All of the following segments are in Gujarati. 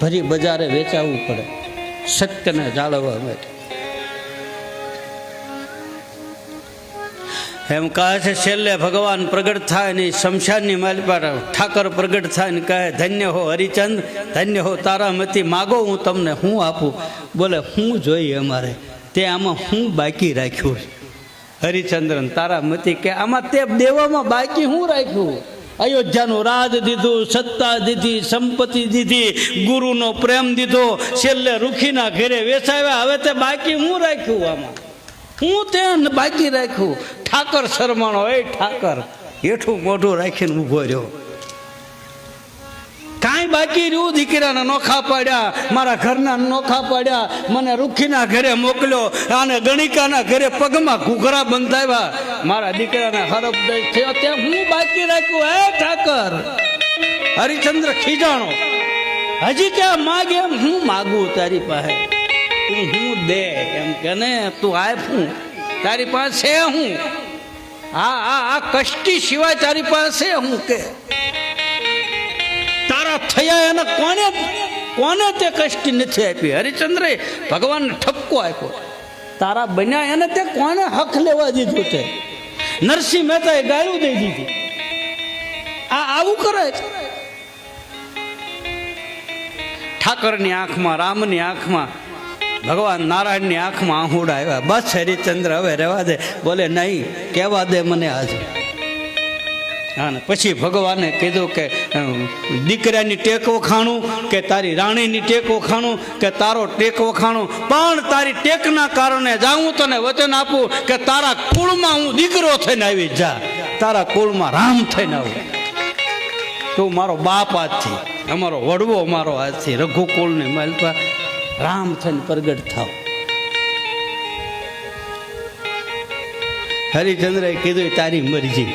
ભરી બજારે વેચાવવું પડે સત્યને જાળવવા માટે. એમ કહે છે છેલ્લે ભગવાન પ્રગટ થાય ને શમશાનની માલ પર ઠાકર પ્રગટ થાય ને કહે ધન્ય હો હરિચંદ, ધન્ય હો તારામતી, માગો હું તમને હું આપું. બોલે હું જોઈએ અમારે તે આમાં હું બાકી રાખ્યું? હરિચંદ્રન તારામતી કે આમાં તે દેવામાં બાકી હું રાખ્યું? અયોધ્યાનું રાજ દીધું, સત્તા દીધી, સંપત્તિ દીધી, ગુરુનો પ્રેમ દીધો, છેલ્લે રૂખીના ઘરે વેચાવ્યા, હવે તે બાકી હું રાખ્યું? આમાં હું તે બાકી રાખ્યું? ઠાકર શરમાણો, એ ઠાકર હેઠું મોઢું રાખીને ઊભો રહ્યો. કાંઈ બાકી રહ્યું? દીકરાના નોખા પાડ્યા, મારા ઘરના નોખા પાડ્યા, મને રૂખીના ઘરે મોકલ્યો અને ગણિકાના ઘરે પગમાં ઘૂઘરા બંધાવ્યા, મારા દીકરાના હરફ થયો, ત્યાં હું બાકી રાખ્યું? હે ઠાકર! હરિચંદ્ર ખીજાણો, હજી ક્યાં માગે? એમ હું માગું તારી પાસે? હું દે એમ કે ને તું આપ, હું તારી પાસે હું? આ કષ્ટી સિવાય તારી પાસે હું? કે તારા થયા એને કોને તે કષ્ટી નથી આપી? હરિચંદ્રે ભગવાનને ઠપકો આપ્યો. તારા બન્યા એને તે કોને હક લેવા દીધું? તે નરસિંહ મહેતાએ ગાળું દઈ દીધી. આવું કરે છે ઠાકરની આંખમાં, રામની આંખમાં, ભગવાન નારાયણની આંખમાં આહુડા આવ્યા. બસ હરિચંદ્ર હવે રહેવા દે. બોલે નહીં, કહેવા દે મને આજે. હા, પછી ભગવાને કીધું કે દીકરાની ટેકો ખાણું કે તારી રાણીની ટેકો ખાણું કે તારો ટેકો ખાણું, પણ તારી ટેકના કારણે જાઉં તને વચન આપું કે તારા કુળમાં હું દીકરો થઈને આવી જા, તારા કુળમાં રામ થઈને આવું. તું મારો બાપ આજથી, અમારો વડવો મારો આજથી, રઘુકુળને માલપા રામ થઈને પ્રગટ થાવ. હરિચંદ્રએ કીધું તારી મરજી,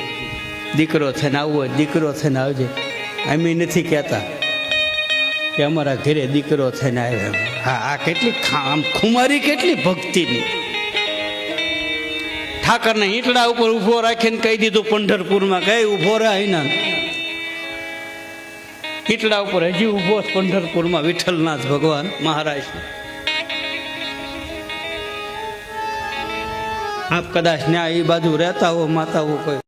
દીકરો થઈને આવવો હોય દીકરો થઈને આવજે. અમે નથી કહેતા કે અમારા ઘરે દીકરો થઈને આવ્યો. હા, આ કેટલી આમ ખુમારી, કેટલી ભક્તિની. ઠાકરને ઈંટડા ઉપર ઊભો રાખીને કહી દીધું પંઢરપુરમાં, કઈ ઊભો રહે અહીંના ઈંટડા ઉપર હજી ઊભો પંઢરપુરમાં વિઠ્ઠલનાથ ભગવાન મહારાજ. આપ કદાચ ન્યા એ બાજુ રહેતા હો, માતા હો કોઈ